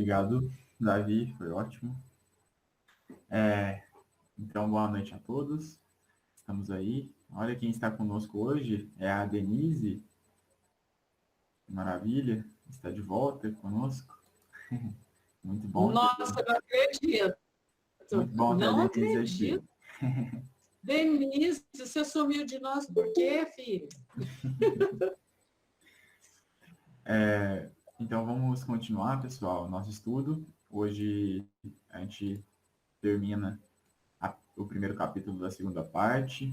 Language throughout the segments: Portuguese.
Obrigado, Davi, foi ótimo. Então, boa noite a todos. Estamos aí. Olha quem está conosco hoje, é a Denise. Maravilha, está de volta conosco. Muito bom. Nossa, não acredito. Muito bom ter a Não Denise acredito. aqui. Denise, você sumiu de nós por quê, filho? Então, vamos continuar, pessoal, nosso estudo. Hoje a gente termina o primeiro capítulo da segunda parte.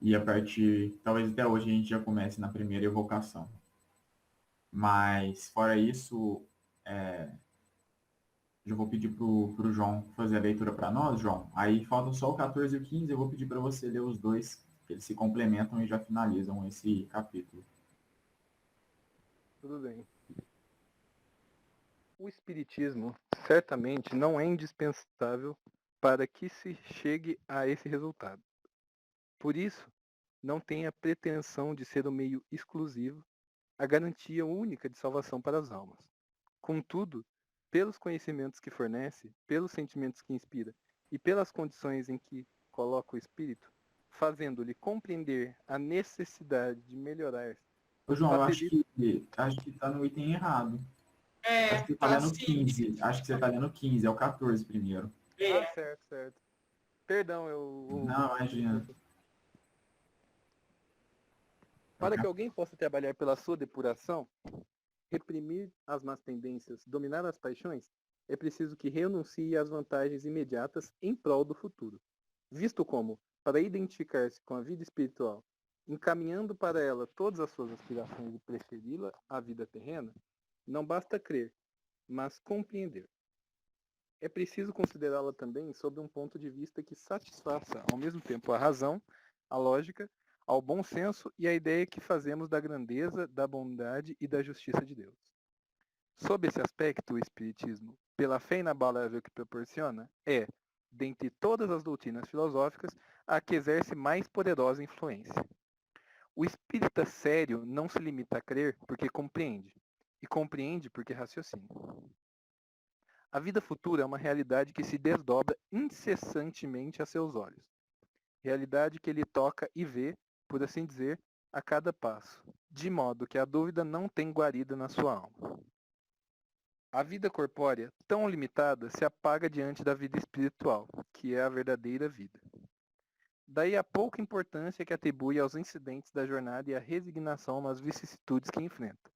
E a partir, talvez até hoje, a gente já comece na primeira evocação. Mas, fora isso, eu vou pedir para o João fazer a leitura para nós, João. Aí faltam só o 14 e o 15, eu vou pedir para você ler os dois, que eles se complementam e já finalizam esse capítulo. Tudo bem. O Espiritismo certamente não é indispensável para que se chegue a esse resultado. Por isso, não tem a pretensão de ser o meio exclusivo, a garantia única de salvação para as almas. Contudo, pelos conhecimentos que fornece, pelos sentimentos que inspira e pelas condições em que coloca o espírito, fazendo-lhe compreender a necessidade de melhorar. Ô, João, eu acho que está no item errado. Acho que você está lendo 15. Acho que você está lendo 15, é o 14 primeiro. Ah, certo. Perdão, Não, imagina. Para que alguém possa trabalhar pela sua depuração, reprimir as más tendências, dominar as paixões, é preciso que renuncie às vantagens imediatas em prol do futuro. Visto como, para identificar-se com a vida espiritual, encaminhando para ela todas as suas aspirações e preferi-la à vida terrena, não basta crer, mas compreender. É preciso considerá-la também sob um ponto de vista que satisfaça ao mesmo tempo a razão, a lógica, ao bom senso e a ideia que fazemos da grandeza, da bondade e da justiça de Deus. Sob esse aspecto, o Espiritismo, pela fé inabalável que proporciona, é, dentre todas as doutrinas filosóficas, a que exerce mais poderosa influência. O espírita sério não se limita a crer porque compreende, e compreende porque raciocina. A vida futura é uma realidade que se desdobra incessantemente a seus olhos. Realidade que ele toca e vê, por assim dizer, a cada passo, de modo que a dúvida não tem guarida na sua alma. A vida corpórea, tão limitada, se apaga diante da vida espiritual, que é a verdadeira vida. Daí a pouca importância que atribui aos incidentes da jornada e a resignação às vicissitudes que enfrenta,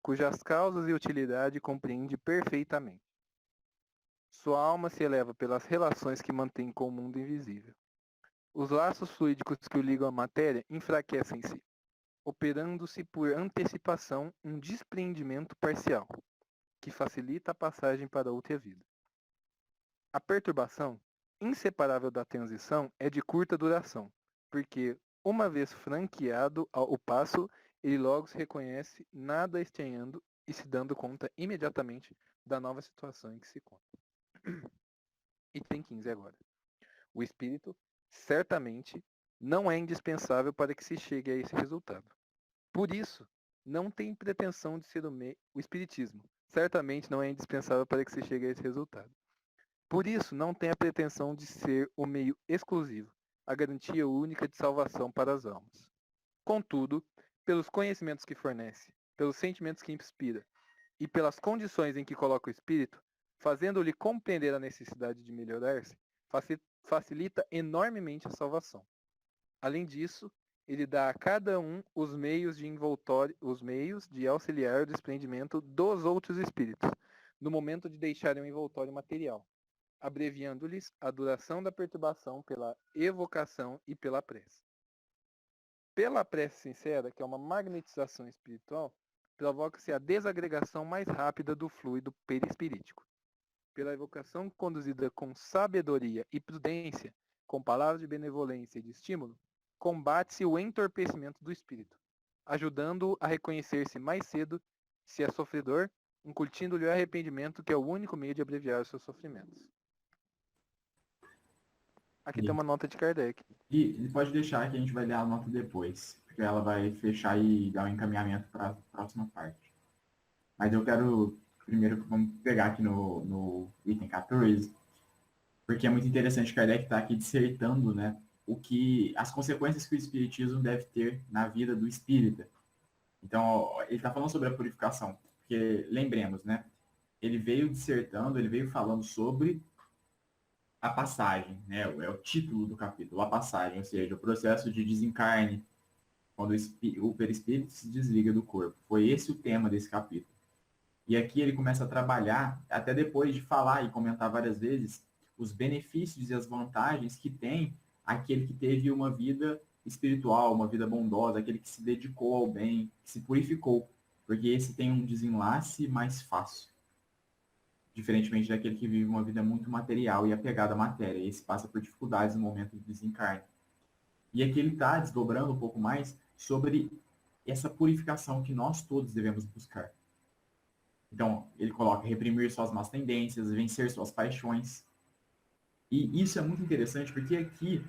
cujas causas e utilidade compreende perfeitamente. Sua alma se eleva pelas relações que mantém com o mundo invisível. Os laços fluídicos que o ligam à matéria enfraquecem-se, operando-se por antecipação um despreendimento parcial, que facilita a passagem para outra vida. A perturbação, inseparável da transição, é de curta duração, porque, uma vez franqueado o passo, ele logo se reconhece, nada estranhando e se dando conta imediatamente da nova situação em que se encontra. Item 15 agora. O espírito, certamente, não é indispensável para que se chegue a esse resultado. Por isso, não tem pretensão de ser o espiritismo. Certamente não é indispensável para que se chegue a esse resultado. Por isso, não tem a pretensão de ser o meio exclusivo, a garantia única de salvação para as almas. Contudo, pelos conhecimentos que fornece, pelos sentimentos que inspira e pelas condições em que coloca o espírito, fazendo-lhe compreender a necessidade de melhorar-se, facilita enormemente a salvação. Além disso, ele dá a cada um os meios de auxiliar o desprendimento dos outros espíritos, no momento de deixarem o envoltório material, abreviando-lhes a duração da perturbação pela evocação e pela prece. Pela prece sincera, que é uma magnetização espiritual, provoca-se a desagregação mais rápida do fluido perispirítico. Pela evocação conduzida com sabedoria e prudência, com palavras de benevolência e de estímulo, combate-se o entorpecimento do espírito, ajudando-o a reconhecer-se mais cedo, se é sofredor, incutindo-lhe o arrependimento, que é o único meio de abreviar os seus sofrimentos. Aqui tem uma nota de Kardec. E pode deixar que a gente vai ler a nota depois, porque ela vai fechar e dar um encaminhamento para a próxima parte. Mas eu quero, primeiro, vamos pegar aqui no item 14, porque é muito interessante que Kardec está aqui dissertando, né, as consequências que o espiritismo deve ter na vida do espírita. Então, ele está falando sobre a purificação, porque, lembremos, né, ele veio dissertando, ele veio falando sobre a passagem, né, é o título do capítulo, a passagem, ou seja, o processo de desencarne, quando o perispírito se desliga do corpo. Foi esse o tema desse capítulo. E aqui ele começa a trabalhar, até depois de falar e comentar várias vezes, os benefícios e as vantagens que tem aquele que teve uma vida espiritual, uma vida bondosa, aquele que se dedicou ao bem, que se purificou, porque esse tem um desenlace mais fácil, diferentemente daquele que vive uma vida muito material e apegado à matéria. Esse passa por dificuldades no momento do desencarne. E aqui ele está desdobrando um pouco mais sobre essa purificação que nós todos devemos buscar. Então, ele coloca reprimir suas más tendências, vencer suas paixões. E isso é muito interessante porque aqui,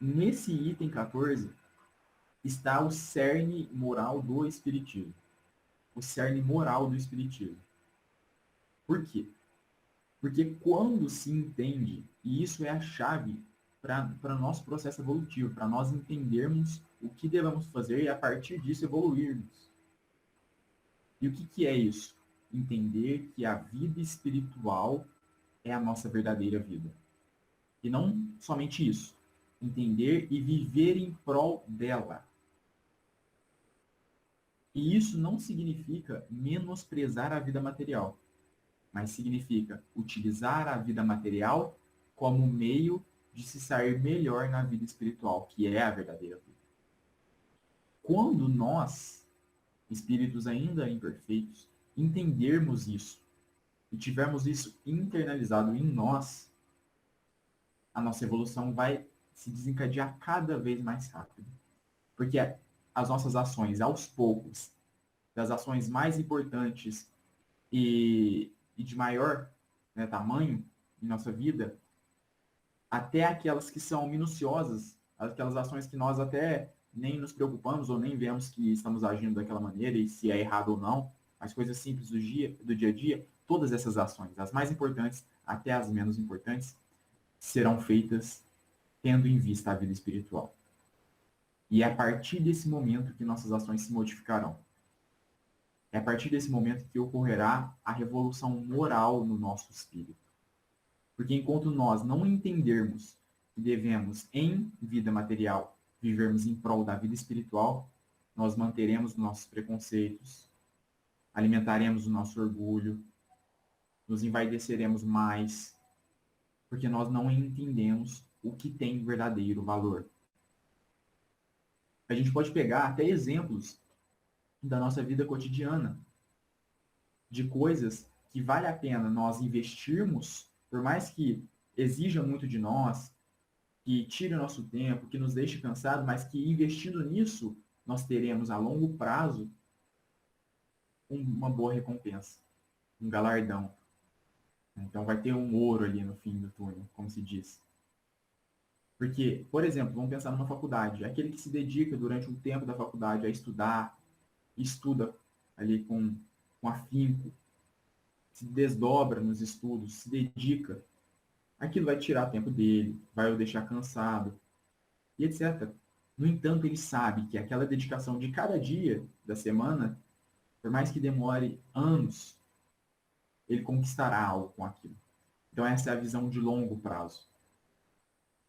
nesse item 14, está o cerne moral do Espiritismo. O cerne moral do Espiritismo. Por quê? Porque quando se entende, e isso é a chave para o nosso processo evolutivo, para nós entendermos o que devemos fazer e a partir disso evoluirmos. E o que é isso? Entender que a vida espiritual é a nossa verdadeira vida. E não somente isso. Entender e viver em prol dela. E isso não significa menosprezar a vida material, mas significa utilizar a vida material como meio de se sair melhor na vida espiritual, que é a verdadeira vida. Quando nós, espíritos ainda imperfeitos, entendermos isso e tivermos isso internalizado em nós, a nossa evolução vai se desencadear cada vez mais rápido. Porque as nossas ações, aos poucos, das ações mais importantes e de maior, né, tamanho em nossa vida, até aquelas que são minuciosas, aquelas ações que nós até nem nos preocupamos ou nem vemos que estamos agindo daquela maneira e se é errado ou não, as coisas simples do dia a dia, todas essas ações, as mais importantes até as menos importantes, serão feitas tendo em vista a vida espiritual. E é a partir desse momento que nossas ações se modificarão. É a partir desse momento que ocorrerá a revolução moral no nosso espírito. Porque enquanto nós não entendermos que devemos, em vida material, vivermos em prol da vida espiritual, nós manteremos nossos preconceitos, alimentaremos o nosso orgulho, nos envaideceremos mais, porque nós não entendemos o que tem verdadeiro valor. A gente pode pegar até exemplos da nossa vida cotidiana, de coisas que vale a pena nós investirmos, por mais que exija muito de nós, que tire o nosso tempo, que nos deixe cansado, mas que investindo nisso, nós teremos a longo prazo uma boa recompensa, um galardão. Então vai ter um ouro ali no fim do túnel, como se diz. Porque, por exemplo, vamos pensar numa faculdade. Aquele que se dedica durante um tempo da faculdade a estudar, estuda ali com afinco, se desdobra nos estudos, se dedica, aquilo vai tirar tempo dele, vai o deixar cansado, e etc. No entanto, ele sabe que aquela dedicação de cada dia da semana, por mais que demore anos, ele conquistará algo com aquilo. Então essa é a visão de longo prazo.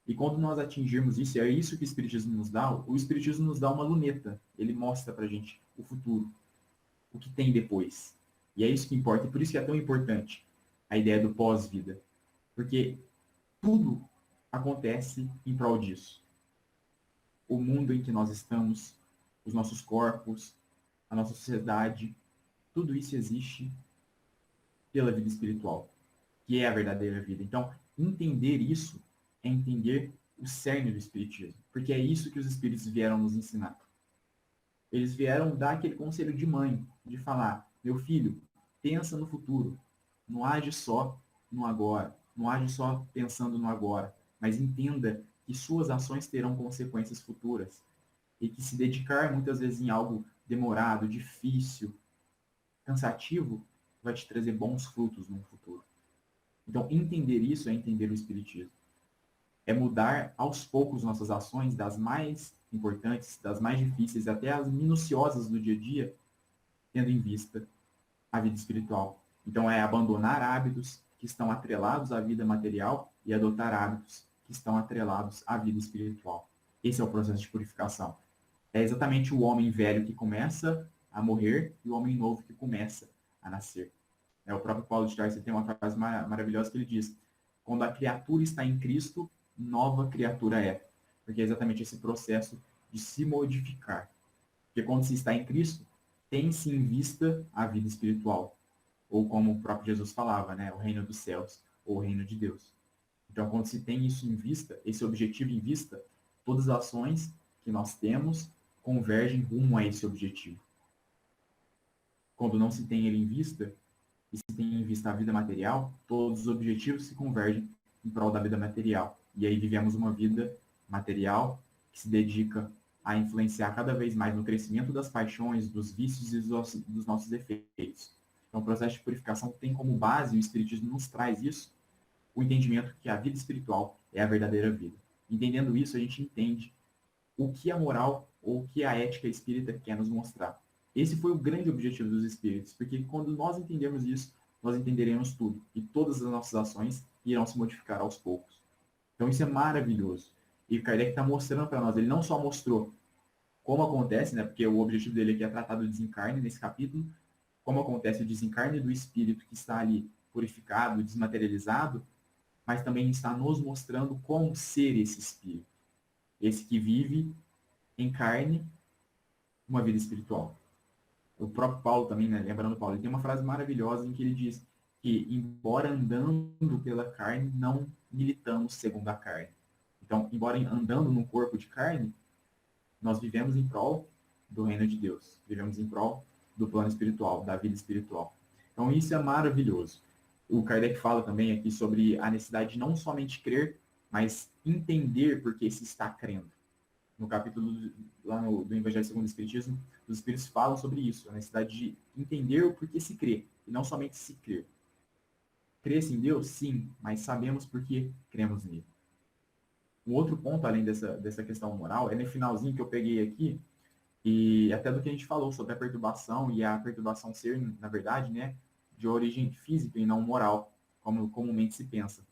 E quando nós atingirmos isso, é isso que o Espiritismo nos dá, o Espiritismo nos dá uma luneta. Ele mostra pra gente o futuro, o que tem depois. E é isso que importa, e por isso que é tão importante a ideia do pós-vida. Porque tudo acontece em prol disso. O mundo em que nós estamos, os nossos corpos, a nossa sociedade, tudo isso existe pela vida espiritual, que é a verdadeira vida. Então, entender isso é entender o cerne do Espiritismo, porque é isso que os Espíritos vieram nos ensinar. Eles vieram dar aquele conselho de mãe, de falar, meu filho, pensa no futuro, não age só no agora, não age só pensando no agora, mas entenda que suas ações terão consequências futuras, e que se dedicar muitas vezes em algo demorado, difícil, cansativo vai te trazer bons frutos no futuro. Então, entender isso é entender o Espiritismo. É mudar aos poucos nossas ações, das mais importantes, das mais difíceis, até as minuciosas do dia a dia, tendo em vista a vida espiritual. Então, é abandonar hábitos que estão atrelados à vida material e adotar hábitos que estão atrelados à vida espiritual. Esse é o processo de purificação. É exatamente o homem velho que começa a morrer e o homem novo que começa a nascer. O próprio Paulo de Tarso tem uma frase maravilhosa que ele diz: quando a criatura está em Cristo, nova criatura é. Porque é exatamente esse processo de se modificar. Porque quando se está em Cristo, tem-se em vista a vida espiritual. Ou como o próprio Jesus falava, né? O reino dos céus, ou o reino de Deus. Então, quando se tem isso em vista, esse objetivo em vista, todas as ações que nós temos convergem rumo a esse objetivo. Quando não se tem ele em vista, e se tem em vista a vida material, todos os objetivos se convergem em prol da vida material. E aí vivemos uma vida material que se dedica a influenciar cada vez mais no crescimento das paixões, dos vícios e dos nossos defeitos. Então, o processo de purificação tem como base, o Espiritismo nos traz isso, o entendimento que a vida espiritual é a verdadeira vida. Entendendo isso, a gente entende o que a moral ou o que a ética espírita quer nos mostrar. Esse foi o grande objetivo dos espíritos, porque quando nós entendermos isso, nós entenderemos tudo, e todas as nossas ações irão se modificar aos poucos. Então isso é maravilhoso. E Kardec está mostrando para nós, ele não só mostrou como acontece, né, porque o objetivo dele aqui é tratar do desencarne nesse capítulo, como acontece o desencarne do espírito que está ali purificado, desmaterializado, mas também está nos mostrando como ser esse espírito. Esse que vive em carne uma vida espiritual. O próprio Paulo também, né, lembrando Paulo, ele tem uma frase maravilhosa em que ele diz que, embora andando pela carne, não militamos segundo a carne. Então, embora andando no corpo de carne, nós vivemos em prol do reino de Deus. Vivemos em prol do plano espiritual, da vida espiritual. Então, isso é maravilhoso. O Kardec fala também aqui sobre a necessidade de não somente crer, mas entender por que se está crendo. No capítulo do Evangelho segundo o Espiritismo, os Espíritos falam sobre isso, a necessidade de entender o porquê se crê, e não somente se crer. Crê-se em Deus? Sim, mas sabemos por que cremos nele. Um outro ponto, além dessa questão moral, é no finalzinho que eu peguei aqui, e até do que a gente falou sobre a perturbação, e a perturbação ser, na verdade, né, de origem física e não moral, como comumente se pensa.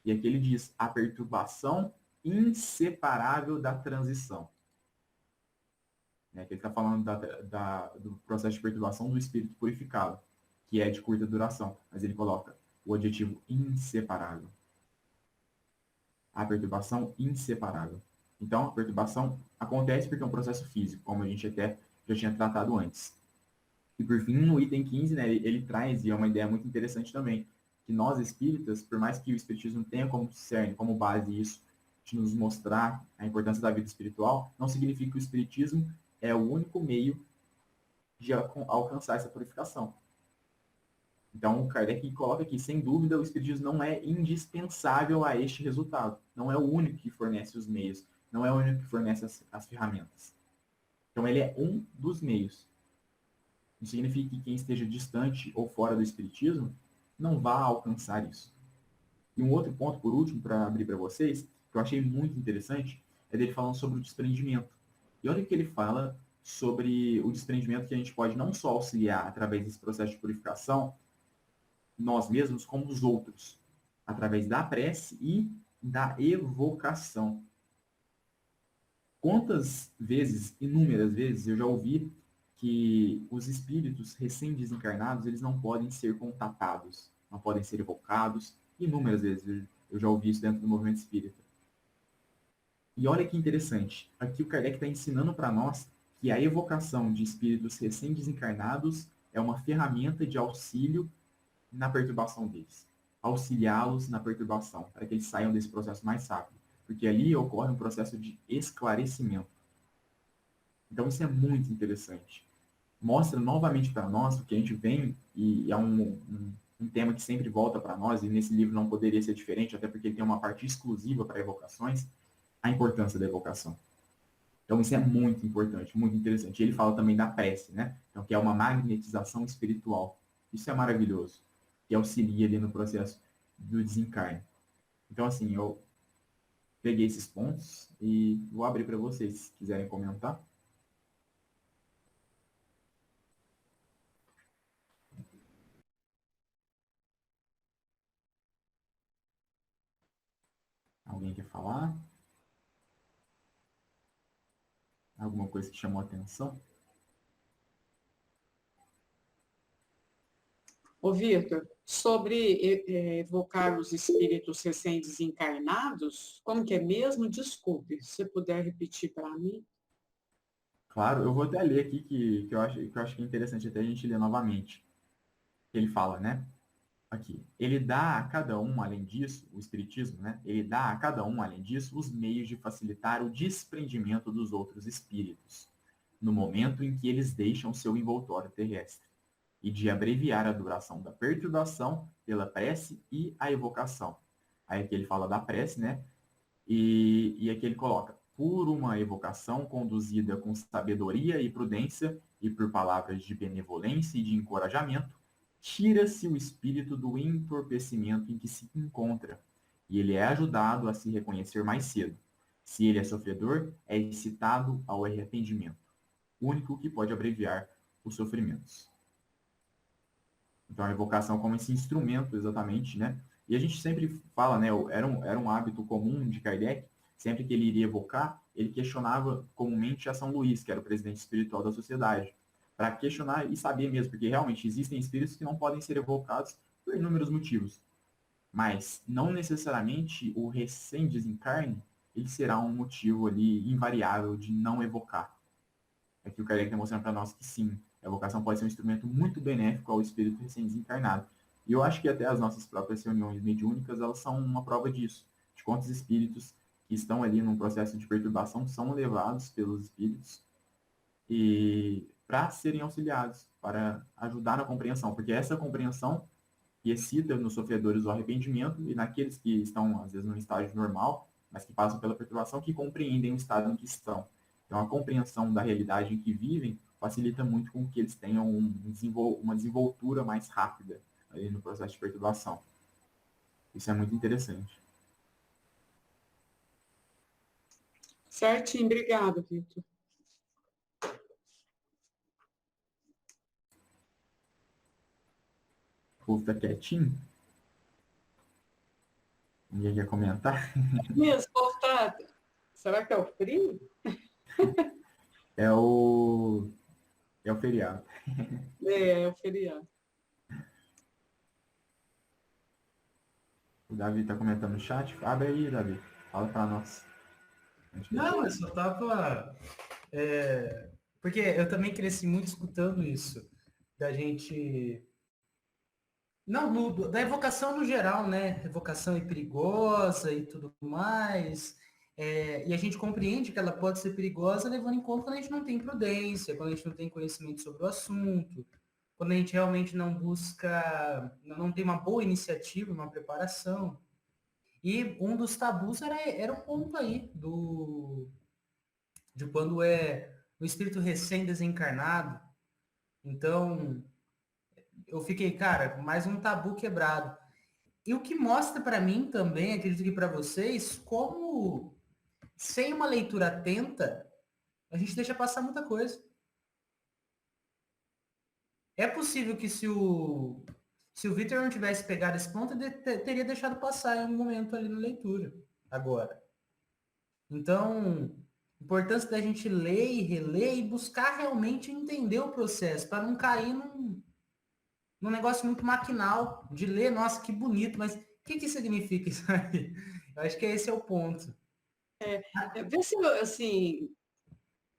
E aqui ele diz, a perturbação inseparável da transição. Né, que ele está falando do processo de perturbação do espírito purificado, que é de curta duração, mas ele coloca o adjetivo inseparável. A perturbação inseparável. Então, a perturbação acontece porque é um processo físico, como a gente até já tinha tratado antes. E por fim, no item 15, né, ele traz, e é uma ideia muito interessante também, que nós espíritas, por mais que o espiritismo tenha como cerne, como base isso, de nos mostrar a importância da vida espiritual, não significa que o espiritismo é o único meio de alcançar essa purificação. Então, Kardec coloca aqui, sem dúvida, o espiritismo não é indispensável a este resultado. Não é o único que fornece os meios, não é o único que fornece as ferramentas. Então, ele é um dos meios. Não significa que quem esteja distante ou fora do espiritismo não vá alcançar isso. E um outro ponto, por último, para abrir para vocês, que eu achei muito interessante, é dele falando sobre o desprendimento. E olha o que ele fala sobre o desprendimento que a gente pode não só auxiliar através desse processo de purificação, nós mesmos, como os outros, através da prece e da evocação. Quantas vezes, inúmeras vezes, eu já ouvi que os espíritos recém-desencarnados, eles não podem ser contatados, não podem ser evocados. Inúmeras vezes eu já ouvi isso dentro do movimento espírita. E olha que interessante, aqui o Kardec está ensinando para nós que a evocação de espíritos recém-desencarnados é uma ferramenta de auxílio na perturbação deles. Auxiliá-los na perturbação, para que eles saiam desse processo mais rápido. Porque ali ocorre um processo de esclarecimento. Então isso é muito interessante. Mostra novamente para nós o que a gente vem, e é um tema que sempre volta para nós, e nesse livro não poderia ser diferente, até porque ele tem uma parte exclusiva para evocações, a importância da evocação. Então, isso é muito importante, muito interessante. Ele fala também da prece, né? Então, que é uma magnetização espiritual. Isso é maravilhoso, que auxilia ali no processo do desencarne. Então, assim, eu peguei esses pontos e vou abrir para vocês, se quiserem comentar. Alguém quer falar? Alguma coisa que chamou a atenção? Ô, Vitor, sobre evocar os espíritos recém-desencarnados, como que é mesmo? Desculpe, se você puder repetir para mim. Claro, eu vou até ler aqui que eu acho que é interessante até a gente ler novamente. Ele fala, né? Aqui, ele dá a cada um, além disso, o Espiritismo, né? Ele dá a cada um, além disso, os meios de facilitar o desprendimento dos outros espíritos, no momento em que eles deixam seu envoltório terrestre, e de abreviar a duração da perturbação pela prece e a evocação. Aí aqui ele fala da prece, né? E aqui ele coloca, por uma evocação conduzida com sabedoria e prudência, e por palavras de benevolência e de encorajamento, tira-se o espírito do entorpecimento em que se encontra, e ele é ajudado a se reconhecer mais cedo. Se ele é sofredor, é excitado ao arrependimento, único que pode abreviar os sofrimentos. Então, a evocação como esse instrumento, exatamente, né? E a gente sempre fala, né? Era um hábito comum de Kardec, sempre que ele iria evocar, ele questionava comumente a São Luís, que era o presidente espiritual da sociedade, para questionar e saber mesmo, porque realmente existem espíritos que não podem ser evocados por inúmeros motivos. Mas não necessariamente o recém-desencarne, ele será um motivo ali invariável de não evocar. Aqui o Kardec está mostrando para nós que sim, a evocação pode ser um instrumento muito benéfico ao espírito recém-desencarnado. E eu acho que até as nossas próprias reuniões mediúnicas, elas são uma prova disso, de quantos espíritos que estão ali num processo de perturbação são levados pelos espíritos e para serem auxiliados, para ajudar na compreensão, porque essa compreensão que excita nos sofredores o arrependimento e naqueles que estão, às vezes, num estágio normal, mas que passam pela perturbação, que compreendem o estado em que estão. Então, a compreensão da realidade em que vivem facilita muito com que eles tenham uma desenvoltura mais rápida ali no processo de perturbação. Isso é muito interessante. Certinho, obrigada, Vitor. O povo está quietinho? Ninguém quer comentar? Mesmo, tá... Será que é o frio? É o feriado. É o feriado. O Davi está comentando no chat. Abre aí, Davi. Fala para nós. Não, eu só tava. Porque eu também cresci muito escutando isso. Da gente. Não, da evocação no geral, né? Evocação é perigosa e tudo mais. E a gente compreende que ela pode ser perigosa levando em conta quando a gente não tem prudência, quando a gente não tem conhecimento sobre o assunto, quando a gente realmente não busca, não tem uma boa iniciativa, uma preparação. E um dos tabus era o ponto aí de quando é o espírito recém-desencarnado. Então, eu fiquei, cara, mais um tabu quebrado. E o que mostra para mim também, acredito que para vocês, como sem uma leitura atenta, a gente deixa passar muita coisa. É possível que se o Victor não tivesse pegado esse ponto, ele teria deixado passar em um momento ali na leitura, agora. Então, importância da gente ler e reler e buscar realmente entender o processo, para não cair num negócio muito maquinal, de ler, nossa, que bonito, mas o que significa isso aí? Eu acho que esse é o ponto.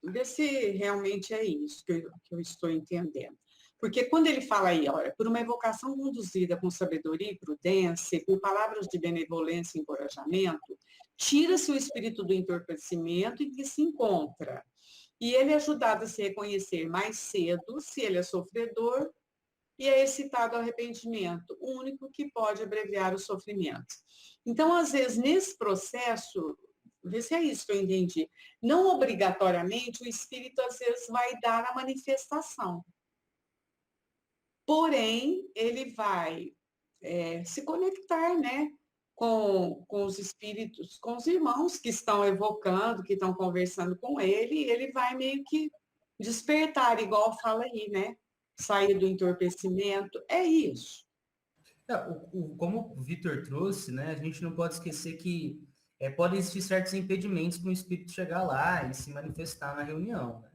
Vê se realmente é isso que eu estou entendendo. Porque quando ele fala aí, olha, por uma evocação conduzida com sabedoria e prudência, com palavras de benevolência e encorajamento, tira-se o espírito do entorpecimento em que se encontra. E ele é ajudado a se reconhecer mais cedo, se ele é sofredor, e é excitado ao arrependimento, o único que pode abreviar o sofrimento. Então, às vezes, nesse processo, Vê se é isso que eu entendi. Não obrigatoriamente o espírito às vezes vai dar a manifestação. Porém, ele vai se conectar, né? Com os espíritos, com os irmãos que estão evocando, que estão conversando com ele, e ele vai meio que despertar, igual fala aí, né? Sair do entorpecimento. É isso. Como o Vitor trouxe, né, a gente não pode esquecer que podem existir certos impedimentos para o espírito chegar lá e se manifestar na reunião, né?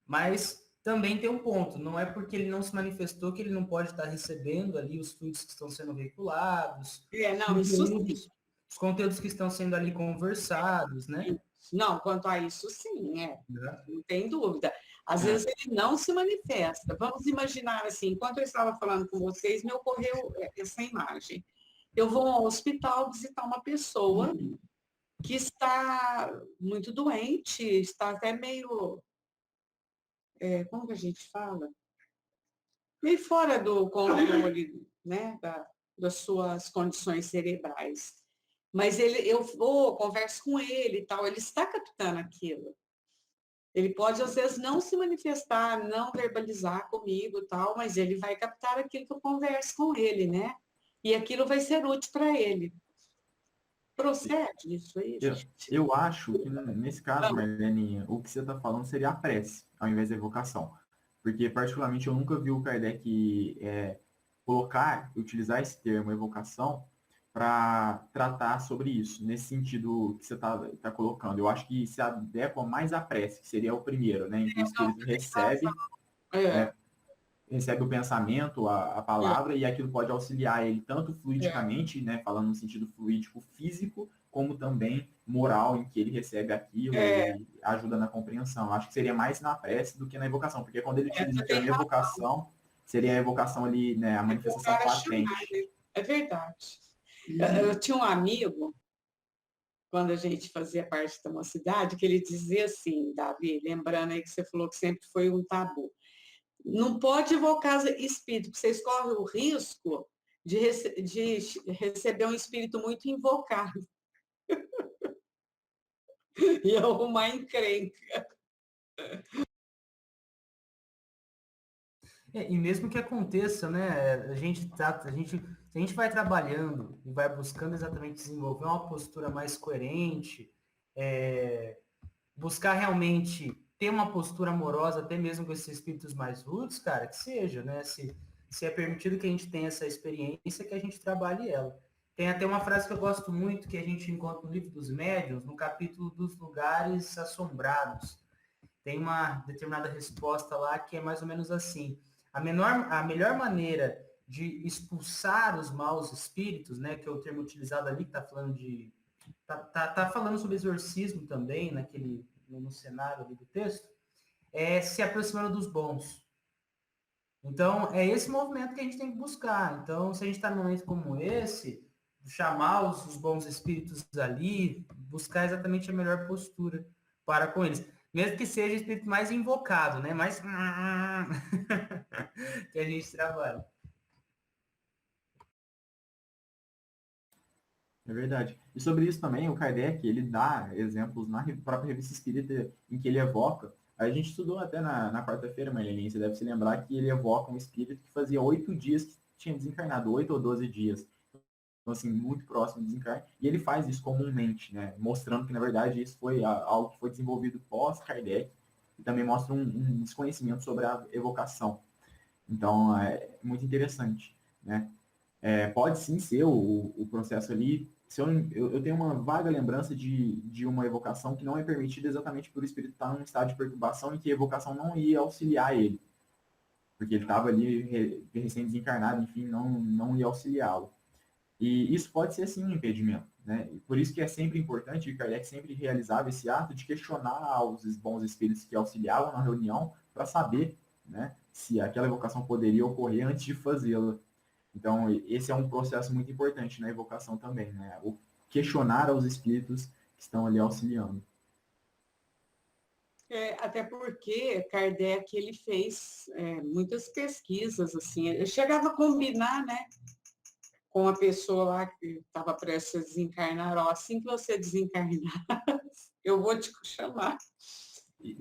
Mas também tem um ponto, não é porque ele não se manifestou que ele não pode estar recebendo ali os fluidos que estão sendo veiculados, Não, isso sim. os conteúdos que estão sendo ali conversados, né? Não, quanto a isso sim, Né? não tem dúvida. Às vezes ele não se manifesta. Vamos imaginar assim, enquanto eu estava falando com vocês, me ocorreu essa imagem. Eu vou ao hospital visitar uma pessoa que está muito doente, está até meio, como que a gente fala? Meio fora do controle, né, das suas condições cerebrais. Mas eu vou, converso com ele e tal, ele está captando aquilo. Ele pode, às vezes, não se manifestar, não verbalizar comigo e tal, mas ele vai captar aquilo que eu converso com ele, né? E aquilo vai ser útil para ele. Procede isso aí, gente? Eu acho que nesse caso, Marlene, o que você está falando seria a prece, ao invés da evocação. Porque, particularmente, eu nunca vi o Kardec utilizar esse termo evocação para tratar sobre isso, nesse sentido que você está colocando. Eu acho que se adequa mais à prece, que seria o primeiro, né? Em que o espírito recebe o pensamento, a palavra, e aquilo pode auxiliar ele tanto fluidicamente, né? Falando no sentido fluídico físico, como também moral, em que ele recebe aquilo e ajuda na compreensão. Acho que seria mais na prece do que na evocação, porque quando ele utiliza o termo evocação, seria a evocação ali, né? A manifestação patente. É verdade. Eu tinha um amigo, quando a gente fazia parte da mocidade, que ele dizia assim, Davi, lembrando aí que você falou que sempre foi um tabu, não pode evocar espírito, porque vocês correm o risco de receber um espírito muito invocado e arrumar encrenca. E mesmo que aconteça, né? Se a gente vai trabalhando e vai buscando exatamente desenvolver uma postura mais coerente, buscar realmente ter uma postura amorosa, até mesmo com esses espíritos mais rudes, cara, que seja, né? Se é permitido que a gente tenha essa experiência, que a gente trabalhe ela. Tem até uma frase que eu gosto muito, que a gente encontra no livro dos médiuns, no capítulo dos lugares assombrados. Tem uma determinada resposta lá que é mais ou menos assim. A melhor maneira de expulsar os maus espíritos, né, que é o termo utilizado ali, que está falando de... Tá falando sobre exorcismo também, no cenário ali do texto, é se aproximando dos bons. Então, é esse movimento que a gente tem que buscar. Então, se a gente está num momento como esse, chamar os bons espíritos ali, buscar exatamente a melhor postura para com eles. Mesmo que seja o espírito mais invocado, né? Mais que a gente trabalha. É verdade. E sobre isso também, o Kardec, ele dá exemplos na própria Revista Espírita em que ele evoca. A gente estudou até na quarta-feira, Marlene, você deve se lembrar que ele evoca um espírito que fazia 8 dias que tinha desencarnado, 8 ou 12 dias. Então, assim, muito próximo do desencarne. E ele faz isso comumente, né? Mostrando que, na verdade, isso foi algo que foi desenvolvido pós-Kardec e também mostra um desconhecimento sobre a evocação. Então, é muito interessante, né? Pode sim ser o processo ali. Se eu tenho uma vaga lembrança de uma evocação que não é permitida exatamente por o espírito estar num estado de perturbação e que a evocação não ia auxiliar ele. Porque ele estava ali recém-desencarnado, enfim, não ia auxiliá-lo. E isso pode ser, sim, um impedimento. Né? E por isso que é sempre importante, e Kardec sempre realizava esse ato de questionar os bons espíritos que auxiliavam na reunião para saber, né, se aquela evocação poderia ocorrer antes de fazê-la. Então, esse é um processo muito importante na evocação também, né? O questionar aos espíritos que estão ali auxiliando. Até porque Kardec ele fez muitas pesquisas, assim, ele chegava a combinar, né, com a pessoa lá que estava prestes a desencarnar, ó, assim que você desencarnar, eu vou te chamar.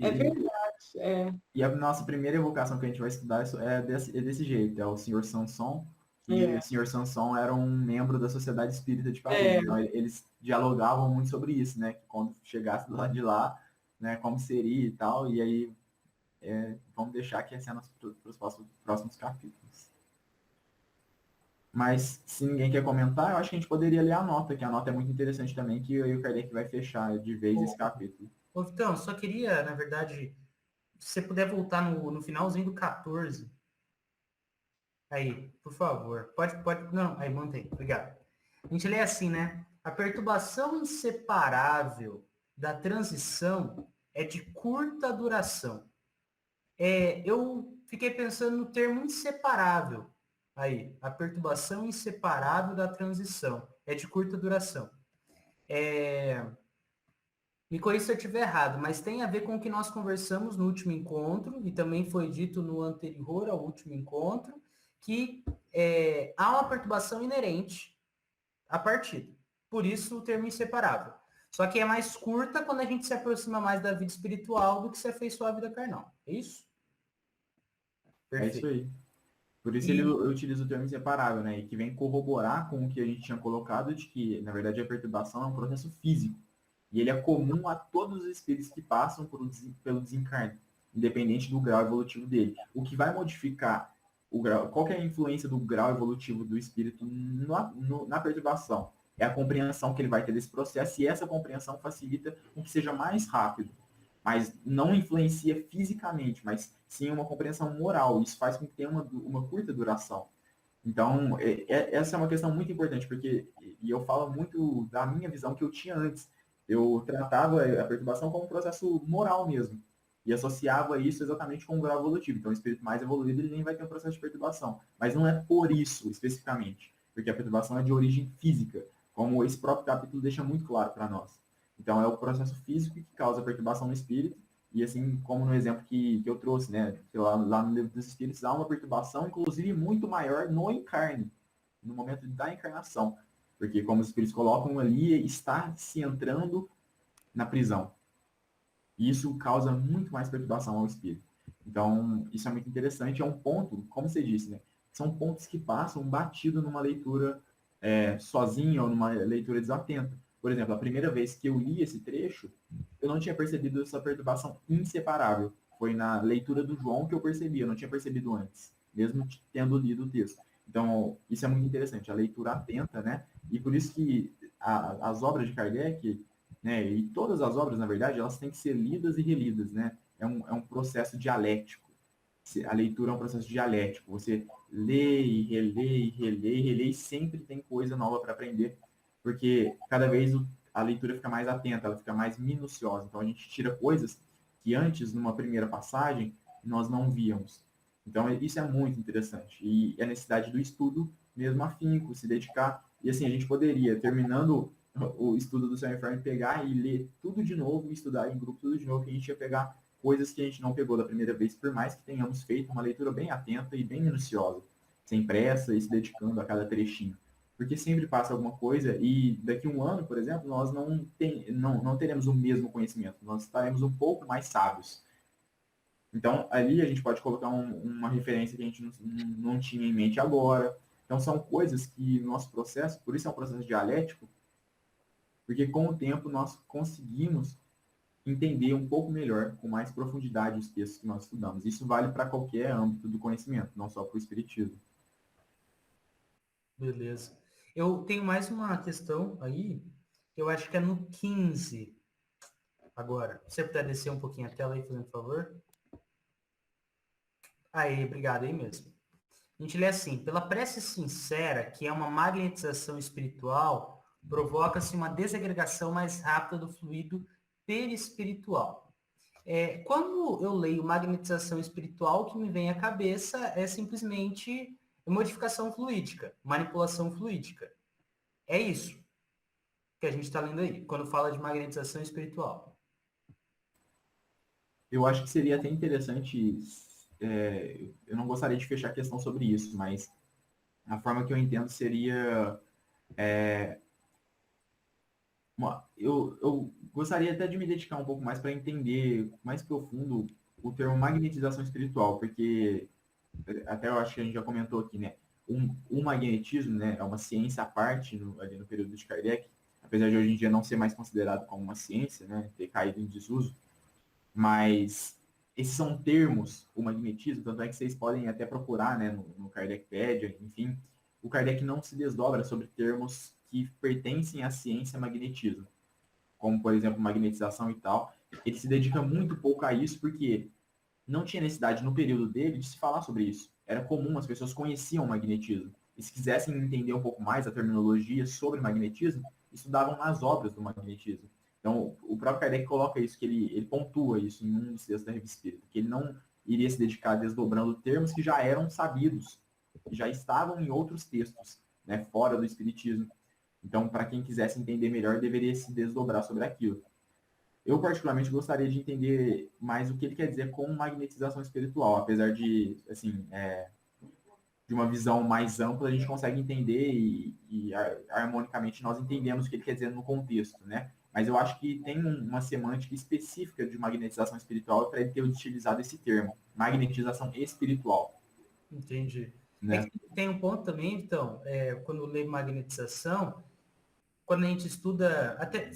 É verdade. E a nossa primeira evocação que a gente vai estudar é desse jeito, é o Senhor Sanson. E o Senhor Sanson era um membro da Sociedade Espírita de Paris. Então, eles dialogavam muito sobre isso, né? Que quando chegasse do lado de lá, né, como seria e tal. E aí, vamos deixar que é cenas para os próximos capítulos. Mas, se ninguém quer comentar, eu acho que a gente poderia ler a nota, que a nota é muito interessante também, que aí o Kardec vai fechar de vez esse capítulo. Ô, Vitão, só queria, na verdade, se você puder voltar no finalzinho do 14. Aí, por favor. Pode. Não, aí mantém. Obrigado. A gente lê assim, né? A perturbação inseparável da transição é de curta duração. Eu fiquei pensando no termo inseparável. Aí, a perturbação inseparável da transição é de curta duração. Me corrija se eu estiver errado, mas tem a ver com o que nós conversamos no último encontro, e também foi dito no anterior ao último encontro, que há uma perturbação inerente à partida. Por isso o termo inseparável. Só que é mais curta quando a gente se aproxima mais da vida espiritual do que se afeiçoar à vida carnal. É isso? Perfeito. É isso aí. Por isso ele utiliza o termo inseparável, né? E que vem corroborar com o que a gente tinha colocado de que, na verdade, a perturbação é um processo físico. E ele é comum a todos os espíritos que passam pelo desencarne, independente do grau evolutivo dele. O que vai modificar o grau, qual que é a influência do grau evolutivo do espírito na perturbação? É a compreensão que ele vai ter desse processo, e essa compreensão facilita com que seja mais rápido. Mas não influencia fisicamente, mas sim uma compreensão moral. Isso faz com que tenha uma curta duração. Então, essa é uma questão muito importante, porque, e eu falo muito da minha visão que eu tinha antes, eu tratava a perturbação como um processo moral mesmo, e associava isso exatamente com o grau evolutivo. Então, o espírito mais evoluído, ele nem vai ter um processo de perturbação. Mas não é por isso, especificamente, porque a perturbação é de origem física, como esse próprio capítulo deixa muito claro para nós. Então, é o processo físico que causa a perturbação no espírito, e assim como no exemplo que eu trouxe, né, que lá no livro dos espíritos há uma perturbação, inclusive muito maior no encarne, no momento da encarnação, porque como os espíritos colocam ali, está se entrando na prisão. E isso causa muito mais perturbação ao espírito. Então, isso é muito interessante, é um ponto, como você disse, né, são pontos que passam batido numa leitura sozinha ou numa leitura desatenta. Por exemplo, a primeira vez que eu li esse trecho, eu não tinha percebido essa perturbação inseparável. Foi na leitura do João que eu percebi, eu não tinha percebido antes, mesmo tendo lido o texto. Então, isso é muito interessante, a leitura atenta, né? E por isso que as obras de Kardec, né, e todas as obras, na verdade, elas têm que ser lidas e relidas, né? É um processo dialético. A leitura é um processo dialético. Você lê e relê e relê e relê, e sempre tem coisa nova para aprender, porque cada vez a leitura fica mais atenta, ela fica mais minuciosa. Então a gente tira coisas que antes, numa primeira passagem, nós não víamos. Então isso é muito interessante. E a necessidade do estudo mesmo afinco, se dedicar. E assim, a gente poderia, terminando o estudo do Céu e Inferno, pegar e ler tudo de novo, estudar em grupo tudo de novo, que a gente ia pegar coisas que a gente não pegou da primeira vez, por mais que tenhamos feito uma leitura bem atenta e bem minuciosa, sem pressa e se dedicando a cada trechinho. Porque sempre passa alguma coisa e daqui a um ano, por exemplo, nós não teremos o mesmo conhecimento, nós estaremos um pouco mais sábios. Então, ali a gente pode colocar uma referência que a gente não tinha em mente agora. Então, são coisas que no nosso processo, por isso é um processo dialético, porque com o tempo nós conseguimos entender um pouco melhor, com mais profundidade, os textos que nós estudamos. Isso vale para qualquer âmbito do conhecimento, não só para o espiritismo. Beleza. Eu tenho mais uma questão aí, que eu acho que é no 15. Agora, se você puder descer um pouquinho a tela aí, fazendo favor. Aí, obrigado aí mesmo. A gente lê assim: pela prece sincera, que é uma magnetização espiritual, provoca-se uma desagregação mais rápida do fluido perispiritual. Quando eu leio magnetização espiritual, o que me vem à cabeça é simplesmente modificação fluídica, manipulação fluídica. É isso que a gente está lendo aí, quando fala de magnetização espiritual. Eu acho que seria até interessante, eu não gostaria de fechar a questão sobre isso, mas A forma que eu entendo seria eu gostaria até de me dedicar um pouco mais para entender mais profundo o termo magnetização espiritual, porque até eu acho que a gente já comentou aqui, né? O magnetismo, né, é uma ciência à parte ali no período de Kardec, apesar de hoje em dia não ser mais considerado como uma ciência, né, ter caído em desuso, mas esses são termos, o magnetismo, tanto é que vocês podem até procurar, né, no Kardecpedia, enfim, o Kardec não se desdobra sobre termos que pertencem à ciência magnetismo, como, por exemplo, magnetização e tal. Ele se dedica muito pouco a isso, porque não tinha necessidade no período dele de se falar sobre isso. Era comum, as pessoas conheciam o magnetismo. E se quisessem entender um pouco mais a terminologia sobre magnetismo, estudavam nas obras do magnetismo. Então, o próprio Kardec coloca isso, que ele pontua isso em um dos textos da Revista Espírita, que ele não iria se dedicar desdobrando termos que já eram sabidos, que já estavam em outros textos, né, fora do Espiritismo. Então, para quem quisesse entender melhor, deveria se desdobrar sobre aquilo. Eu, particularmente, gostaria de entender mais o que ele quer dizer com magnetização espiritual, apesar de, assim, de uma visão mais ampla, a gente consegue entender e harmonicamente nós entendemos o que ele quer dizer no contexto, né? Mas eu acho que tem uma semântica específica de magnetização espiritual para ele ter utilizado esse termo, magnetização espiritual. Entendi. É Né? que tem um ponto também, então, quando lê magnetização, quando a gente estuda, até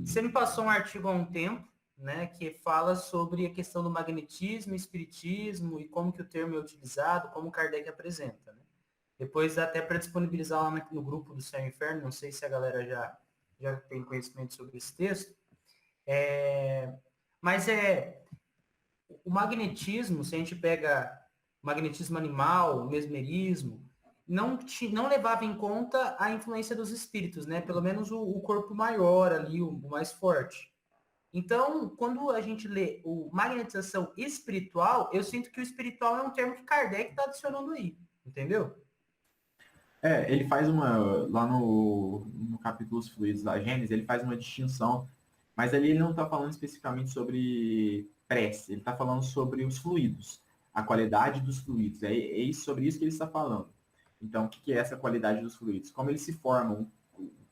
você me passou um artigo há um tempo, né, que fala sobre a questão do magnetismo, espiritismo e como que o termo é utilizado, como Kardec apresenta, né? Depois dá até para disponibilizar lá no grupo do Céu e Inferno, não sei se a galera já tem conhecimento sobre esse texto. Mas o magnetismo, se a gente pega magnetismo animal, mesmerismo, não levava em conta a influência dos espíritos, né? Pelo menos o corpo maior ali, o mais forte. Então, quando a gente lê o magnetização espiritual, eu sinto que o espiritual é um termo que Kardec está adicionando aí, entendeu? Ele faz lá no capítulo Os Fluidos da Gênesis, ele faz uma distinção, mas ali ele não está falando especificamente sobre prece, ele está falando sobre os fluidos, a qualidade dos fluidos, sobre isso que ele está falando. Então, o que é essa qualidade dos fluidos? Como eles se formam,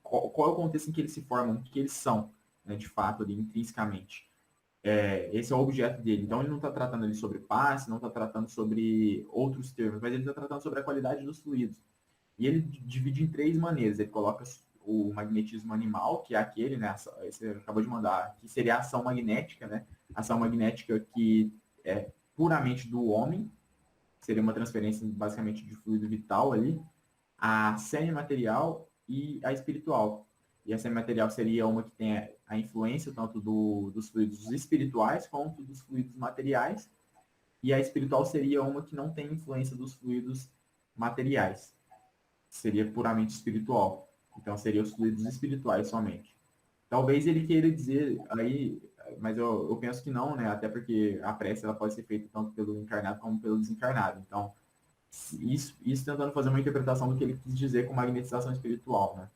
qual é o contexto em que eles se formam, o que eles são, né, de fato, ali, intrinsecamente. Esse é o objeto dele. Então, ele não está tratando ali sobre passe, não está tratando sobre outros termos, mas ele está tratando sobre a qualidade dos fluidos. E ele divide em três maneiras. Ele coloca o magnetismo animal, que é aquele, né? Você acabou de mandar, que seria a ação magnética, né? Ação magnética que é puramente do homem, seria uma transferência basicamente de fluido vital ali, a semimaterial e a espiritual. E a semimaterial seria uma que tem a influência tanto dos fluidos espirituais quanto dos fluidos materiais, e a espiritual seria uma que não tem influência dos fluidos materiais, seria puramente espiritual. Então, seria os fluidos espirituais somente. Talvez ele queira dizer aí, mas eu penso que não, né? Até porque a prece ela pode ser feita tanto pelo encarnado como pelo desencarnado. Então, isso tentando fazer uma interpretação do que ele quis dizer com magnetização espiritual, né?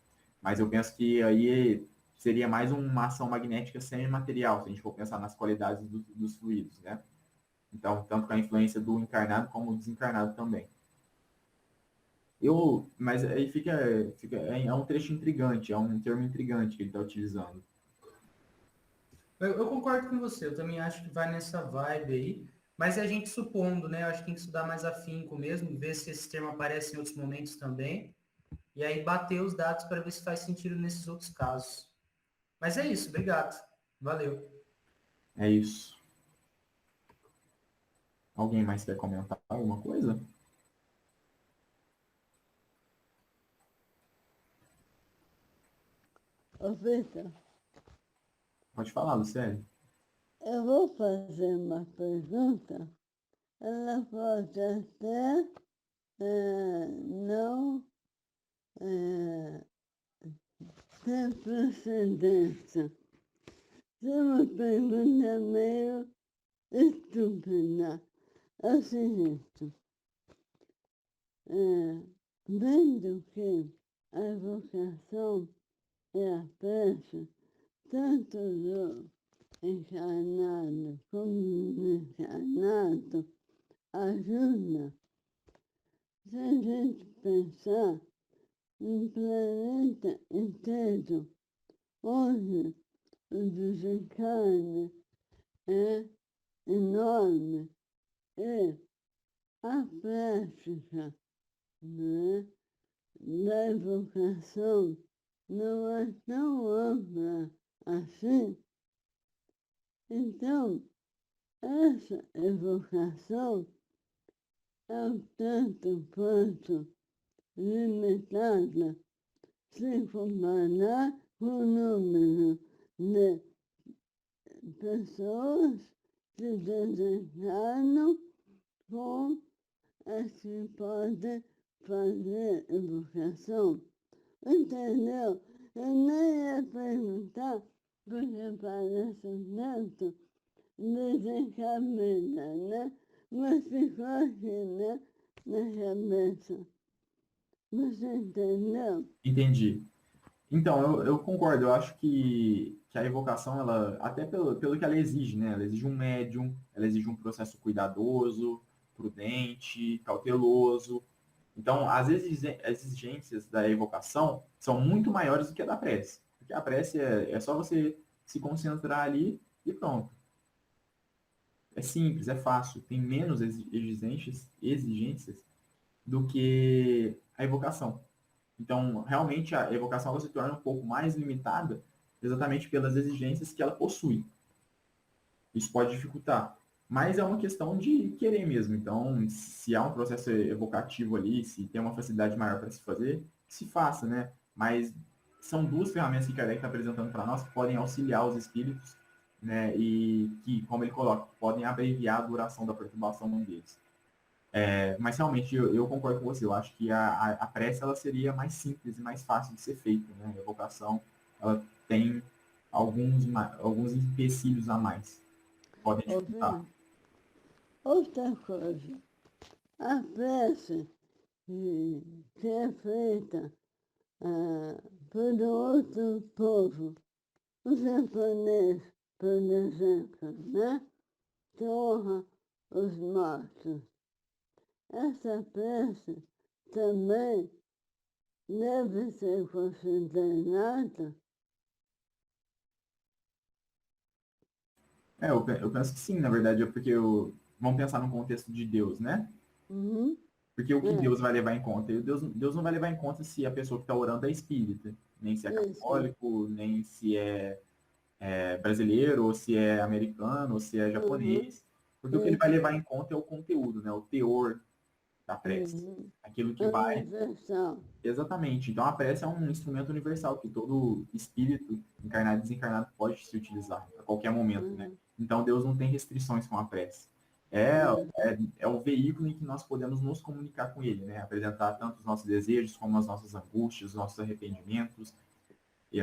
Mas eu penso que aí seria mais uma ação magnética semimaterial, se a gente for pensar nas qualidades dos fluidos, né? Então, tanto com a influência do encarnado como do desencarnado também. Mas aí é um trecho intrigante, é um termo intrigante que ele está utilizando. Eu concordo com você, eu também acho que vai nessa vibe aí, mas é a gente supondo, né? Eu acho que tem que estudar mais afinco mesmo, ver se esse termo aparece em outros momentos também, e aí bater os dados para ver se faz sentido nesses outros casos. Mas é isso, obrigado. Valeu. É isso. Alguém mais quer comentar alguma coisa? Ô, Vitor, Pode falar, Luciane. eu vou fazer uma pergunta. Ela pode até não ter procedência. Se é uma pergunta meio estúpida, é o seguinte, vendo que a vocação e a prece, tanto do encarnado como do desencarnado, ajuda Se a gente pensar no planeta inteiro, hoje o desencarne é enorme e a prática, né, da evocação não é tão ampla assim. Então, essa evocação é um tanto quanto limitada se comparar com o número de pessoas que desencarnam com as que podem fazer evocação. Entendeu? Eu nem ia perguntar, porque parece tanto desencamina, né? Mas ficou aqui, né? Na cabeça. Você entendeu? Entendi. Então, eu concordo. Eu acho que a evocação, ela, até pelo que ela exige, né? Ela exige um médium, ela exige um processo cuidadoso, prudente, cauteloso. Então, as exigências da evocação são muito maiores do que a da prece. Porque a prece é só você se concentrar ali e pronto. É simples, é fácil. Tem menos exigências do que a evocação. Então, realmente, a evocação ela se torna um pouco mais limitada exatamente pelas exigências que ela possui. Isso pode dificultar. Mas é uma questão de querer mesmo. Então, se há um processo evocativo ali, se tem uma facilidade maior para se fazer, se faça, né? Mas são duas ferramentas que Kardec está apresentando para nós que podem auxiliar os espíritos, né? E que, como ele coloca, podem abreviar a duração da perturbação deles. Mas realmente eu concordo com você. Eu acho que a prece ela seria mais simples e mais fácil de ser feita, né? A evocação ela tem alguns empecilhos a mais. Podem dificultar. Ouviu? Outra coisa, a prece que é feita por outro povo, o japonês, por exemplo, né? Que honra os mortos. Essa prece também deve ser considerada. Eu penso que sim, na verdade, vamos pensar no contexto de Deus, né? Uhum, Porque o que é, Deus vai levar em conta? Deus não vai levar em conta se a pessoa que está orando é espírita, nem se é isso. católico, nem se é brasileiro, ou se é americano, ou se é Uhum, japonês. Porque o que ele vai isso. levar em conta é o conteúdo, né? O teor da prece. Uhum. Aquilo que vai. Universal. Exatamente. Então a prece é um instrumento universal que todo espírito, encarnado e desencarnado, pode se utilizar a qualquer momento, né? Uhum, Então Deus não tem restrições com a prece. É o veículo em que nós podemos nos comunicar com Ele, né? Apresentar tanto os nossos desejos, como as nossas angústias, os nossos arrependimentos e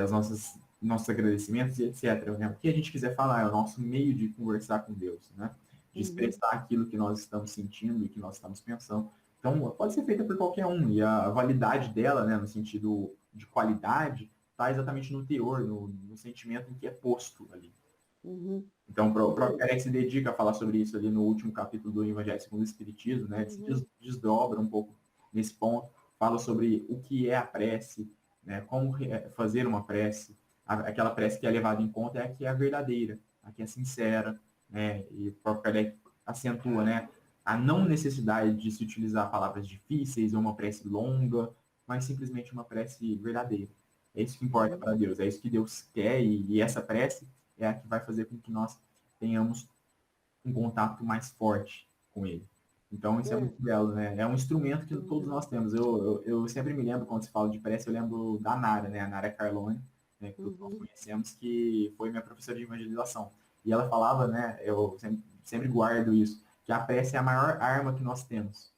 nossos agradecimentos e etc. Né? O que a gente quiser falar é o nosso meio de conversar com Deus, né? De uhum, expressar aquilo que nós estamos sentindo e que nós estamos pensando. Então, pode ser feita por qualquer um, e a validade dela, né, no sentido de qualidade, está exatamente no teor, no sentimento em que é posto ali. uhum, Então, o próprio Kardec se dedica a falar sobre isso ali no último capítulo do Evangelho segundo o Espiritismo, né? Ele se uhum, desdobra um pouco nesse ponto, fala sobre o que é a prece, né? Como fazer uma prece, aquela prece que é levada em conta é a que é a verdadeira, a que é sincera, né? E o próprio Kardec acentua, né? A não necessidade de se utilizar palavras difíceis ou uma prece longa, mas simplesmente uma prece verdadeira. É isso que importa uhum, para Deus, é isso que Deus quer e essa prece é a que vai fazer com que nós tenhamos um contato mais forte com ele. Então, isso é é, muito belo, né? É um instrumento que todos uhum, nós temos. Eu sempre me lembro, quando se fala de prece, eu lembro da Nara, né? A Nara Carlone, né? Que todos nós uhum, conhecemos, que foi minha professora de evangelização. E ela falava, né? Eu sempre guardo isso, que a prece é a maior arma que nós temos.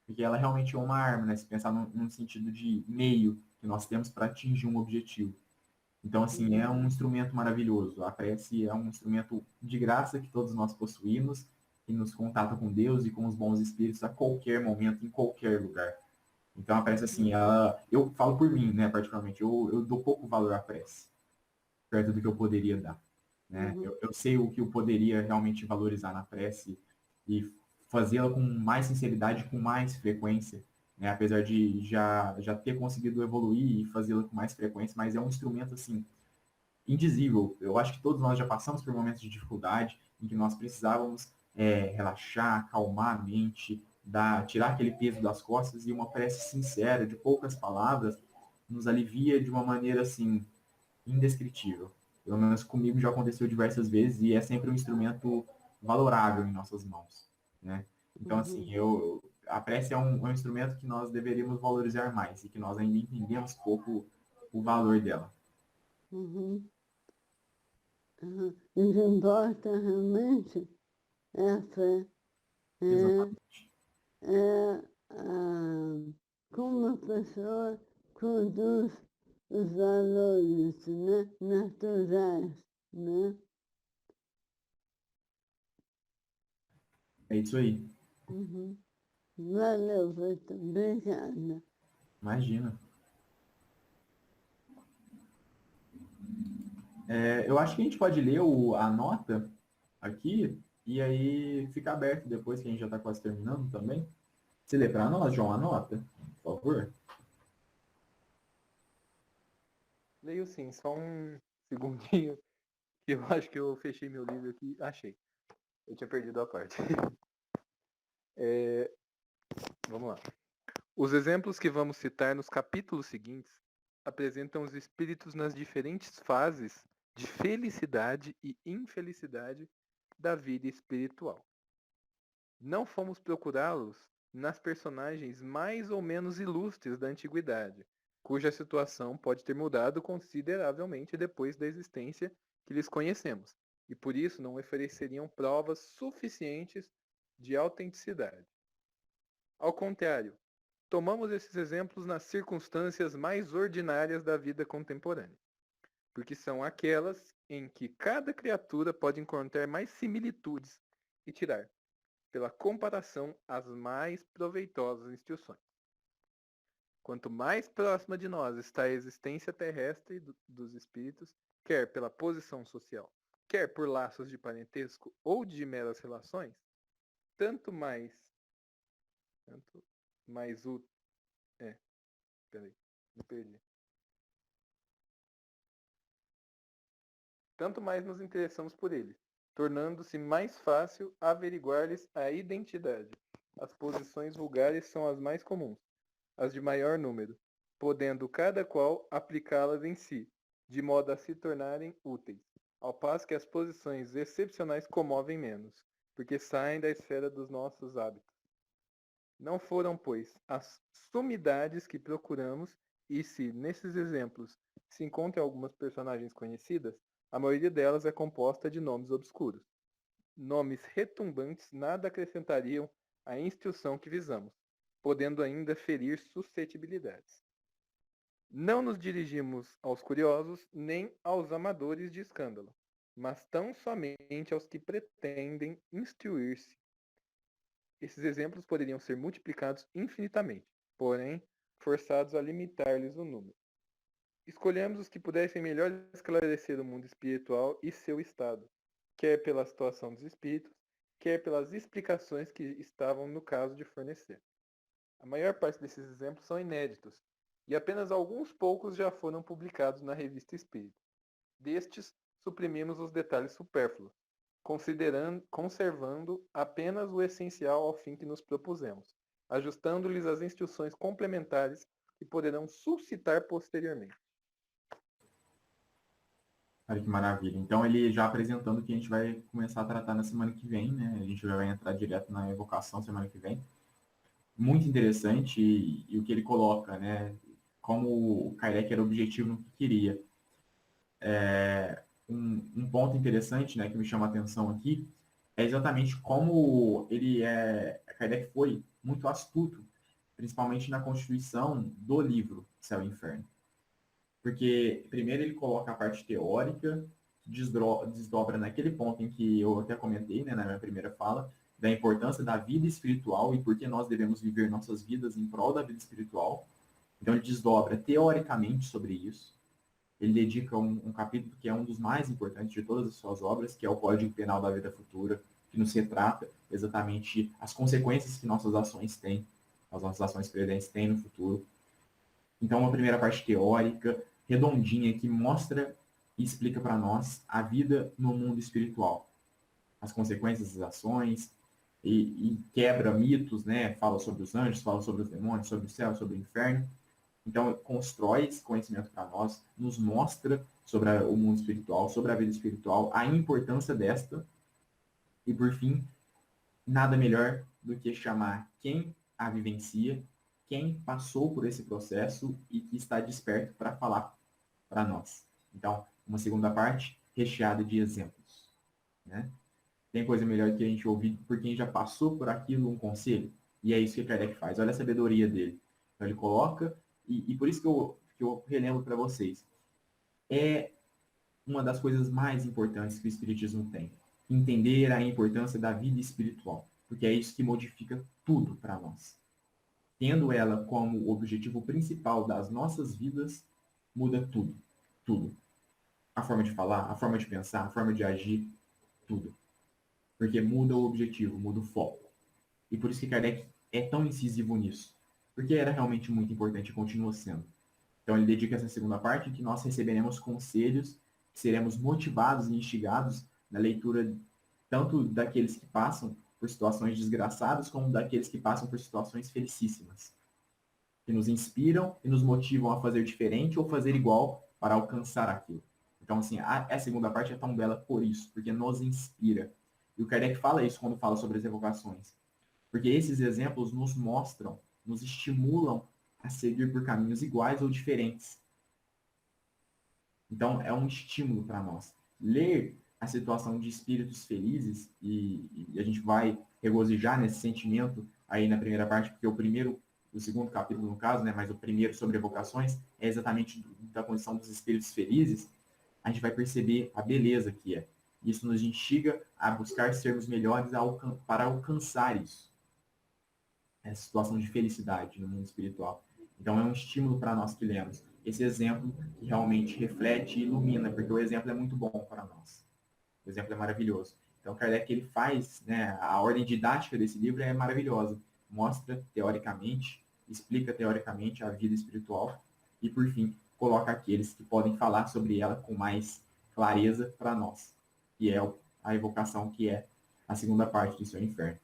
Porque ela realmente é uma arma, né? Se pensar num sentido de meio que nós temos para atingir um objetivo. Então, assim, é uhum, um instrumento maravilhoso. A prece é um instrumento de graça que todos nós possuímos, que nos contata com Deus e com os bons espíritos a qualquer momento, em qualquer lugar. Então, a prece, assim, eu falo por mim, né, particularmente, eu dou pouco valor à prece, perto do que eu poderia dar. Né? uhum, Eu sei o que eu poderia realmente valorizar na prece e fazê-la com mais sinceridade, com mais frequência, né? Apesar de já ter conseguido evoluir e fazê-lo com mais frequência, mas é um instrumento, assim, indizível. Eu acho que todos nós já passamos por momentos de dificuldade em que nós precisávamos relaxar, acalmar a mente, tirar aquele peso das costas, e uma prece sincera, de poucas palavras, nos alivia de uma maneira, assim, indescritível. Pelo menos comigo já aconteceu diversas vezes e é sempre um instrumento valorável em nossas mãos, né? Então, assim, Uhum. a prece é um instrumento que nós deveríamos valorizar mais e que nós ainda entendemos pouco o valor dela. Uhum. Uhum. O que importa realmente é a fé, é, Exatamente. é como a pessoa conduz os valores, né, naturais, né? É isso aí. Uhum. Valeu, Vitor. Obrigada. Imagina. Eu acho que a gente pode ler a nota aqui e aí fica aberto depois que a gente já está quase terminando também. Você lê para nós, João, a nota, por favor? Leio sim, só um segundinho, que eu acho que eu fechei meu livro aqui. Achei. Eu tinha perdido a parte. Vamos lá. Os exemplos que vamos citar nos capítulos seguintes apresentam os espíritos nas diferentes fases de felicidade e infelicidade da vida espiritual. Não fomos procurá-los nas personagens mais ou menos ilustres da antiguidade, cuja situação pode ter mudado consideravelmente depois da existência que lhes conhecemos, e por isso não ofereceriam provas suficientes de autenticidade. Ao contrário, tomamos esses exemplos nas circunstâncias mais ordinárias da vida contemporânea, porque são aquelas em que cada criatura pode encontrar mais similitudes e tirar, pela comparação, as mais proveitosas instruções. Quanto mais próxima de nós está a existência terrestre dos espíritos, quer pela posição social, quer por laços de parentesco ou de meras relações, tanto mais o... peraí, me perdi. Tanto mais nos interessamos por eles, tornando-se mais fácil averiguar-lhes a identidade. As posições vulgares são as mais comuns, as de maior número, podendo cada qual aplicá-las em si, de modo a se tornarem úteis, ao passo que as posições excepcionais comovem menos, porque saem da esfera dos nossos hábitos. Não foram, pois, as sumidades que procuramos, e se, nesses exemplos, se encontram algumas personagens conhecidas, a maioria delas é composta de nomes obscuros. Nomes retumbantes nada acrescentariam à instrução que visamos, podendo ainda ferir suscetibilidades. Não nos dirigimos aos curiosos nem aos amadores de escândalo, mas tão somente aos que pretendem instruir-se. Esses exemplos poderiam ser multiplicados infinitamente, porém, forçados a limitar-lhes o número. Escolhemos os que pudessem melhor esclarecer o mundo espiritual e seu estado, quer pela situação dos espíritos, quer pelas explicações que estavam no caso de fornecer. A maior parte desses exemplos são inéditos, e apenas alguns poucos já foram publicados na Revista Espírita. Destes, suprimimos os detalhes supérfluos, conservando apenas o essencial ao fim que nos propusemos, ajustando-lhes as instruções complementares que poderão suscitar posteriormente. Olha que maravilha. Então, ele já apresentando que a gente vai começar a tratar na semana que vem, né? A gente já vai entrar direto na evocação semana que vem. Muito interessante e o que ele coloca, né? Como o Kardec era objetivo no que queria. Um ponto interessante, né, que me chama a atenção aqui é exatamente como Kardec foi muito astuto, principalmente na constituição do livro Céu e Inferno. Porque primeiro ele coloca a parte teórica, desdobra naquele ponto em que eu até comentei, né, na minha primeira fala, da importância da vida espiritual e por que nós devemos viver nossas vidas em prol da vida espiritual. Então ele desdobra teoricamente sobre isso. Ele dedica um capítulo que é um dos mais importantes de todas as suas obras, que é o Código Penal da Vida Futura, que nos retrata exatamente as consequências que nossas ações têm. as nossas ações presentes têm no futuro. Então, uma primeira parte teórica, redondinha, que mostra e explica para nós a vida no mundo espiritual, as consequências das ações, e quebra mitos, né? Fala sobre os anjos, fala sobre os demônios, sobre o céu, sobre o inferno. Então, constrói esse conhecimento para nós, nos mostra sobre o mundo espiritual, sobre a vida espiritual, a importância desta, e, por fim, nada melhor do que chamar quem a vivencia, quem passou por esse processo e que está desperto para falar para nós. Então, uma segunda parte recheada de exemplos, né? Tem coisa melhor do que a gente ouvir por quem já passou por aquilo um conselho? E é isso que Kardec faz. Olha a sabedoria dele. Então, ele coloca, e por isso que eu relembro para vocês. É uma das coisas mais importantes que o Espiritismo tem. Entender a importância da vida espiritual. Porque é isso que modifica tudo para nós. Tendo ela como objetivo principal das nossas vidas, muda tudo. Tudo. A forma de falar, a forma de pensar, a forma de agir, tudo. Porque muda o objetivo, muda o foco. E por isso que Kardec é tão incisivo nisso. Porque era realmente muito importante e continua sendo. Então ele dedica essa segunda parte em que nós receberemos conselhos, que seremos motivados e instigados na leitura tanto daqueles que passam por situações desgraçadas, como daqueles que passam por situações felicíssimas. Que nos inspiram e nos motivam a fazer diferente ou fazer igual para alcançar aquilo. Então, assim, a segunda parte é tão bela por isso, porque nos inspira. E o Kardec fala isso quando fala sobre as evocações. Porque esses exemplos nos mostram, nos estimulam a seguir por caminhos iguais ou diferentes. Então, é um estímulo para nós. Ler a situação de espíritos felizes, e a gente vai regozijar nesse sentimento aí na primeira parte, porque o segundo capítulo, no caso, né, mas o primeiro sobre evocações, é exatamente da condição dos espíritos felizes, a gente vai perceber a beleza que é. Isso nos instiga a buscar sermos melhores para alcançar isso. Essa situação de felicidade no mundo espiritual. Então é um estímulo para nós que lemos. Esse exemplo que realmente reflete e ilumina, porque o exemplo é muito bom para nós. O exemplo é maravilhoso. Então Kardec ele faz, né, a ordem didática desse livro é maravilhosa. Mostra teoricamente, explica teoricamente a vida espiritual e, por fim, coloca aqueles que podem falar sobre ela com mais clareza para nós. E é a evocação que é a segunda parte do Seu Inferno.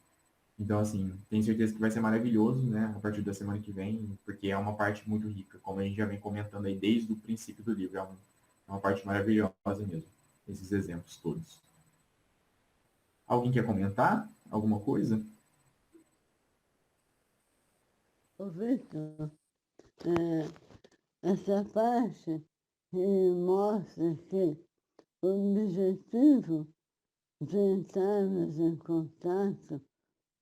Então, assim, tenho certeza que vai ser maravilhoso, né, a partir da semana que vem, porque é uma parte muito rica, como a gente já vem comentando aí desde o princípio do livro. É uma parte maravilhosa mesmo, esses exemplos todos. Alguém quer comentar alguma coisa? Ô, Victor, essa parte mostra que o objetivo de entrarmos em contato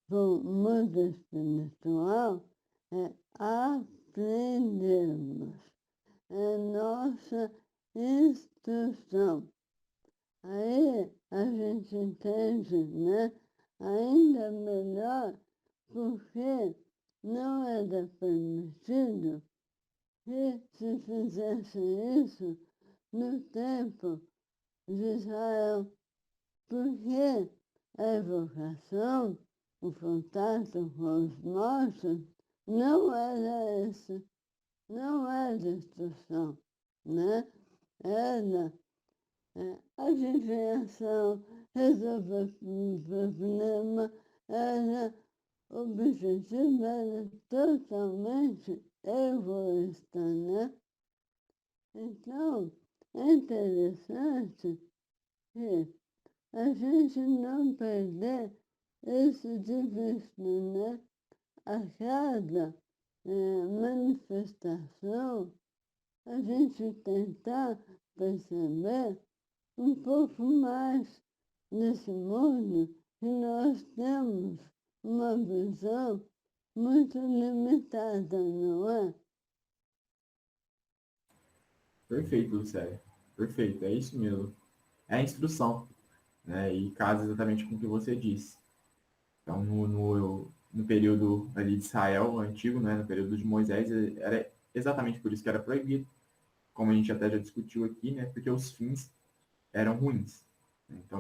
com o mundo espiritual é aprendermos. É nossa instrução. Aí a gente entende, né? Ainda melhor, porque não era permitido que se fizesse isso no tempo de Israel, porque a evocação, o contato com os mortos, não era esse, não era instrução, né? Era adivinhação, resolver o problema, era o objetivo era totalmente egoísta, né? Então, é interessante que a gente não perder isso de vista, né? A cada manifestação, a gente tentar perceber um pouco mais nesse mundo que nós temos uma visão muito limitada, não é? Perfeito, Lucélia. Perfeito, é isso mesmo. É a instrução, né? E casa exatamente com o que você disse. Então, no período ali de Israel antigo, né, no período de Moisés, era exatamente por isso que era proibido, como a gente até já discutiu aqui, né, porque os fins eram ruins. Então,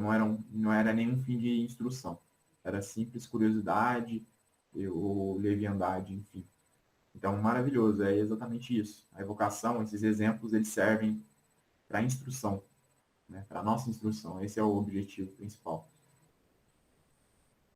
não era nenhum fim de instrução. Era simples curiosidade, ou leviandade, enfim. Então, maravilhoso, é exatamente isso. A evocação, esses exemplos, eles servem para instrução, né? Para nossa instrução. Esse é o objetivo principal.